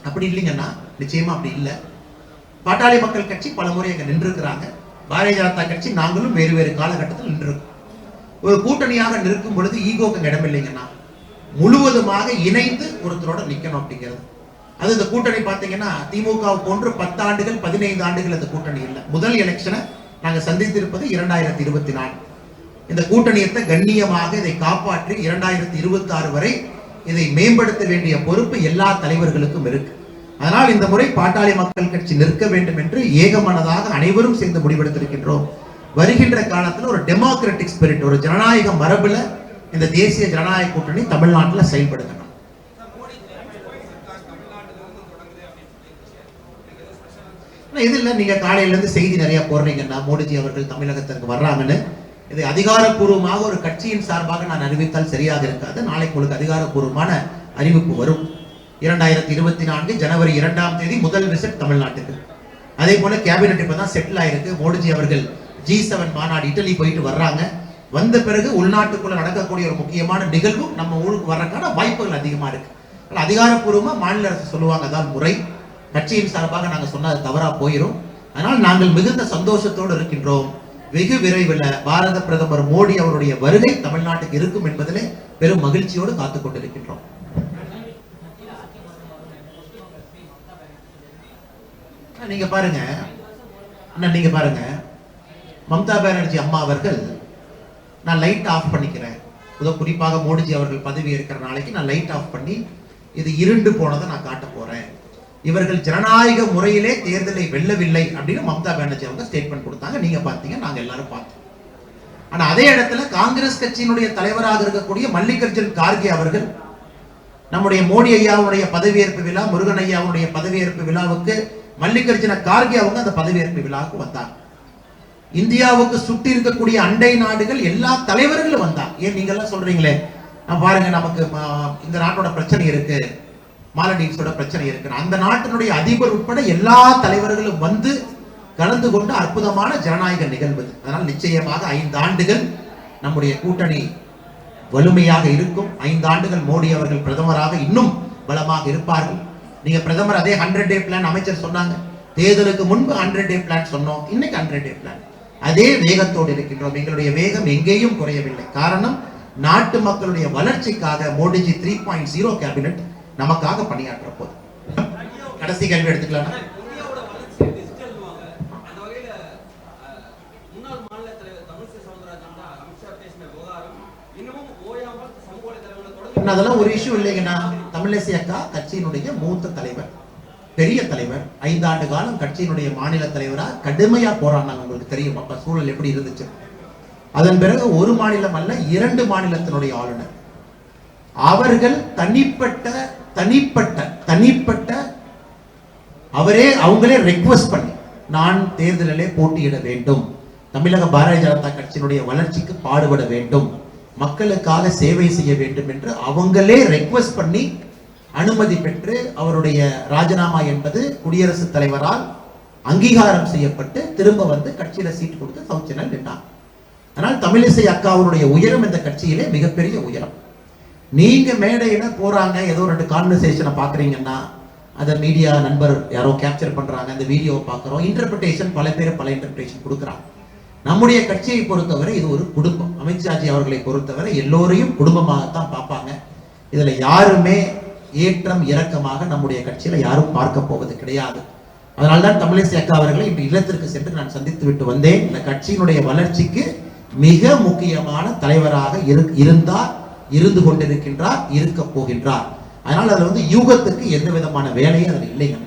அப்படி இல்லைங்கன்னா நிச்சயமா அப்படி இல்லை. பாட்டாளி மக்கள் கட்சி பல முறை அங்க நின்றுக்கிறாங்க. பாரதிய ஜனதா கட்சி நாங்களும் வேறு வேறு காலகட்டத்தில் நின்றுருக்கோம். ஒரு கூட்டணியாக நிற்கும் பொழுது ஈகோக்கு இடம் இல்லைங்கன்னா முழுவதுமாக இணைந்து ஒருத்தரோட நிக்கணும் அப்படிங்கிறது. அது இந்த கூட்டணி பார்த்தீங்கன்னா திமுக போன்று 10 ஆண்டுகள் 15 ஆண்டுகள் அந்த கூட்டணி இல்லை. முதல் எலெக்ஷனை நாங்க சந்தித்திருப்பது 2024. இந்த கூட்டணியத்தை கண்ணியமாக இதை காப்பாற்றி 2026 வரை இதை மேம்படுத்த வேண்டிய பொறுப்பு எல்லா தலைவர்களுக்கும் இருக்கு. அதனால் இந்த முறை பாட்டாளி மக்கள் கட்சி நிற்க வேண்டும் என்று ஏகமனதாக அனைவரும் சேர்ந்து முடிவெடுத்திருக்கின்றோம். வருகின்ற காலத்தில் ஒரு டெமோக்ராட்டிக் ஸ்பிரிட், ஒரு ஜனநாயக மரபுல இந்த தேசிய ஜனநாயக கூட்டணி தமிழ்நாட்டில் செயல்படுத்தணும். இது இல்லை, நீங்க காலையில இருந்து செய்தி நிறைய போடுறீங்கன்னா மோடிஜி அவர்கள் தமிழகத்திற்கு வர்றாங்கன்னு. இது அதிகாரப்பூர்வமாக ஒரு கட்சியின் சார்பாக நான் அறிவித்தால் சரியாக இருக்காது. நாளைக்கு உங்களுக்கு அதிகாரப்பூர்வமான அறிவிப்பு வரும். 2024 ஜனவரி 2ஆம் தேதி முதல் விசிட் தமிழ்நாட்டுக்கு. அதே போல கேபினெட் இப்பதான் செட்டில் ஆயிருக்கு. மோடிஜி அவர்கள் G7 மாநாடு இட்டலி போயிட்டு வர்றாங்க. வந்த பிறகு உள்நாட்டுக்குள்ள நடக்கக்கூடிய ஒரு முக்கியமான நிகழ்வும் நம்ம ஊருக்கு வர்றதுக்கான வாய்ப்புகள் அதிகமா இருக்கு. அதிகாரப்பூர்வமா மாநில அரசு சொல்லுவாங்க, அதான் முறை. கட்சியின் சார்பாக நாங்கள் சொன்னது தவறா போயிடும். அதனால் நாங்கள் மிகுந்த சந்தோஷத்தோடு இருக்கின்றோம். வெகு விரைவில் பாரத பிரதமர் மோடி அவருடைய வருகை தமிழ்நாட்டுக்கு இருக்கும் என்பதிலே பெரும் மகிழ்ச்சியோடு காத்துக் கொண்டிருக்கின்றோம். நீங்க பாருங்க, நீங்க பாருங்க, மம்தா பானர்ஜி அம்மா அவர்கள் நான் லைட் ஆஃப் பண்ணிக்கிறேன், குறிப்பாக மோடிஜி அவர்கள் பதவி இருக்கிற நாளைக்கு நான் லைட் ஆஃப் பண்ணி இது இருண்டு போனதை நான் காட்ட போறேன், இவர்கள் ஜனநாயக முறையிலே தேர்தலை வெல்லவில்லை அப்படின்னு மம்தா பானர்ஜி அவங்க ஸ்டேட்மெண்ட் கொடுத்தாங்க. நீங்க பார்த்தீங்க, நாங்க எல்லாரும் பார்த்தோம். ஆனா அதே இடத்துல காங்கிரஸ் கட்சியினுடைய தலைவராக இருக்கக்கூடிய மல்லிகார்ஜுன் கார்கே அவர்கள் நம்முடைய மோடி ஐயாவுடைய பதவியேற்பு விழா, முருகன் ஐயாவுடைய பதவியேற்பு விழாவுக்கு மல்லிகார்ஜுன கார்கே அவங்க அந்த பதவியேற்பு விழாவுக்கு வந்தாங்க. இந்தியாவுக்கு சுற்றி இருக்கக்கூடிய அண்டை நாடுகள் எல்லா தலைவர்களும் வந்தாங்க. ஏன் நீங்க எல்லாம் சொல்றீங்களே, பாருங்க நமக்கு இந்த நாட்டோட பிரச்சனை இருக்கு, மாலடீவ்ஸோட பிரச்சனை இருக்கு, அந்த நாட்டினுடைய அதிபர் உட்பட எல்லா தலைவர்களும் வந்து கலந்து கொண்டு அற்புதமான ஜனநாயக நிகழ்வு. அதனால் நிச்சயமாக 5 ஆண்டுகள் நம்முடைய கூட்டணி வலிமையாக இருக்கும். 5 ஆண்டுகள் மோடி அவர்கள் பிரதமராக இன்னும் பலமாக இருப்பார்கள். நீங்க பிரதமர் அதே 100 டே பிளான் அமைச்சர் சொன்னாங்க, தேர்தலுக்கு முன்பு 100 டே பிளான் சொன்னோம், இன்னைக்கு 100 டே பிளான். அதே வேகத்தோடு இருக்கின்றோம். எங்களுடைய வேகம் எங்கேயும் குறையவில்லை. காரணம், நாட்டு மக்களுடைய வளர்ச்சிக்காக மோடிஜி 3.0 கேபினெட் நமக்காக பணியாற்ற போது. கடைசி கேள்வி எடுத்துக்கலாம். அதெல்லாம் ஒரு இஷ்யூ இல்லைங்கண்ணா. தமிழிசை அக்கா கட்சியினுடைய மூத்த தலைவர், பெரிய தலைவர், 5 ஆண்டு காலம் கட்சியினுடைய மாநில தலைவரா கடுமையா போராடினாங்க. உங்களுக்கு தெரியும் அப்ப சூழல் எப்படி இருந்துச்சு. அதன் பிறகு ஒரு மாநிலம் அல்ல, 2 மாநிலத்தினுடைய ஆளுநர் அவர்கள் தனிப்பட்ட அவங்களே ரெக்வெஸ்ட் பண்ணி நான் தேர்தலிலே போட்டியிட வேண்டும், தமிழக பாரதிய ஜனதா கட்சியினுடைய வளர்ச்சிக்கு பாடுபட வேண்டும், மக்களுக்காக சேவை செய்ய வேண்டும் என்று அவங்களே ரெக்வெஸ்ட் பண்ணி அனுமதி பெற்று அவருடைய ராஜினாமா என்பது குடியரசுத் தலைவரால் அங்கீகாரம் செய்யப்பட்டு திரும்ப வந்து கட்சியில சீட் கொடுத்து சவுத் சென்னை நின்றார். ஆனால் தமிழிசை அக்காவுடைய உயரம் இந்த கட்சியிலே மிகப்பெரிய உயரம். நீங்க மேடையில போறாங்க, ஏதோ 2 கான்வர்சேஷனை பாக்குறீங்கன்னா அதை மீடியா நண்பர் யாரோ கேப்சர் பண்றாங்க, அந்த வீடியோவை பார்க்கிறோம், இன்டர்பிரிட்டேஷன் பல பேர் பல இன்டர்பிரிட்டேஷன் கொடுக்குறாங்க. நம்முடைய கட்சியை பொறுத்தவரை இது ஒரு குடும்பம். அமித்ஷாஜி அவர்களை பொறுத்தவரை எல்லோரையும் குடும்பமாகத்தான் பார்ப்பாங்க. இதுல யாருமே ஏற்றம் இறக்கமாக நம்முடைய கட்சியில யாரும் பார்க்க போவது கிடையாது. அதனால்தான் தமிழிசை அக்கா அவர்களை இன்று இல்லத்திற்கு சென்று நான் சந்தித்து விட்டு வந்தேன். இந்த கட்சியினுடைய வளர்ச்சிக்கு மிக முக்கியமான தலைவராக இருந்து கொண்டிருக்கின்றார், இருக்க போகின்றார். அதனால் அதுல வந்து யூகத்துக்கு எந்த விதமான வேலையும் அதுல இல்லைங்க.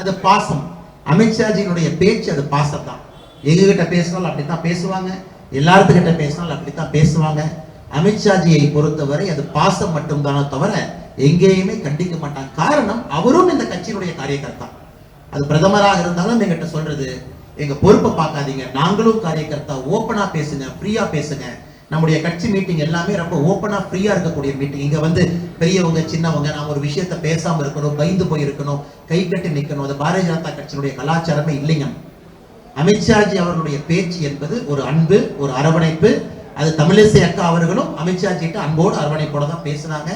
அது பாசம். அமித்ஷாஜியினுடைய பேச்சு அது பாசம் தான். எங்ககிட்ட பேசினாலும் அப்படித்தான் பேசுவாங்க, எல்லாத்துக்கிட்ட பேசினாலும் அப்படித்தான் பேசுவாங்க. அமித்ஷாஜியை பொறுத்தவரை அது பாசம் மட்டும்தானே தவிர எங்கேயுமே கண்டிக்க மாட்டாங்க. காரணம், அவரும் இந்த கட்சியினுடைய காரியகர்த்தா. அது பிரதமராக இருந்தாலும் எங்கிட்ட சொல்றது, எங்க பொறுப்பை பார்க்காதீங்க, நாங்களும் காரியகர்த்தா, ஓப்பனா பேசுங்க, ஃப்ரீயா பேசுங்க. நம்முடைய கட்சி மீட்டிங் எல்லாமே ரொம்ப ஓப்பனா ஃப்ரீயா இருக்கக்கூடிய மீட்டிங். இங்க வந்து பெரியவங்க சின்னவங்க நாம ஒரு விஷயத்த பேசாம இருக்கணும், பயந்து போய் இருக்கணும், கை கட்டி நிக்கணும், அது பாரதிய ஜனதா கட்சியினுடைய கலாச்சாரமே இல்லைங்க. அமித்ஷாஜி அவர்களுடைய பேச்சு என்பது ஒரு அன்பு, ஒரு அரவணைப்பு. அது தமிழிசை அக்கா அவர்களும் அமித்ஷாஜி கிட்ட அன்போடு அரவணைப்போட தான் பேசினாங்க.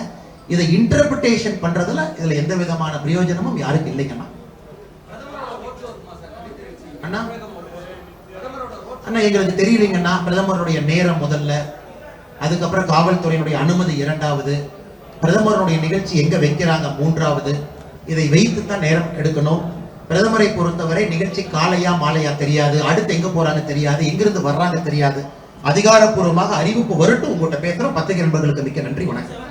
இதை இன்டர்பிரிட்டேஷன் பண்றதுல இதுல எந்த விதமான பிரயோஜனமும் யாருக்கு இல்லைங்கண்ணா. அண்ணா அண்ணா எங்களுக்கு தெரியலீங்கண்ணா. பிரதமருடைய நேரம் முதல்ல, அதுக்கப்புறம் காவல்துறையினுடைய அனுமதி இரண்டாவது, பிரதமருடைய நிகழ்ச்சி எங்க வைக்கிறாங்க மூன்றாவது. இதை வைத்துத்தான் நேரம் எடுக்கணும். பிரதமரை பொறுத்தவரை நிகழ்ச்சி காலையா மாலையா தெரியாது, அடுத்து எங்க போறாங்க தெரியாது, எங்கிருந்து வர்றாங்க தெரியாது. அதிகாரப்பூர்வமாக அறிவிப்பு வரட்டும், உங்கள்கிட்ட பேசுறோம். பத்திரிகை நண்பர்களுக்கு மிக்க நன்றி, வணக்கம்.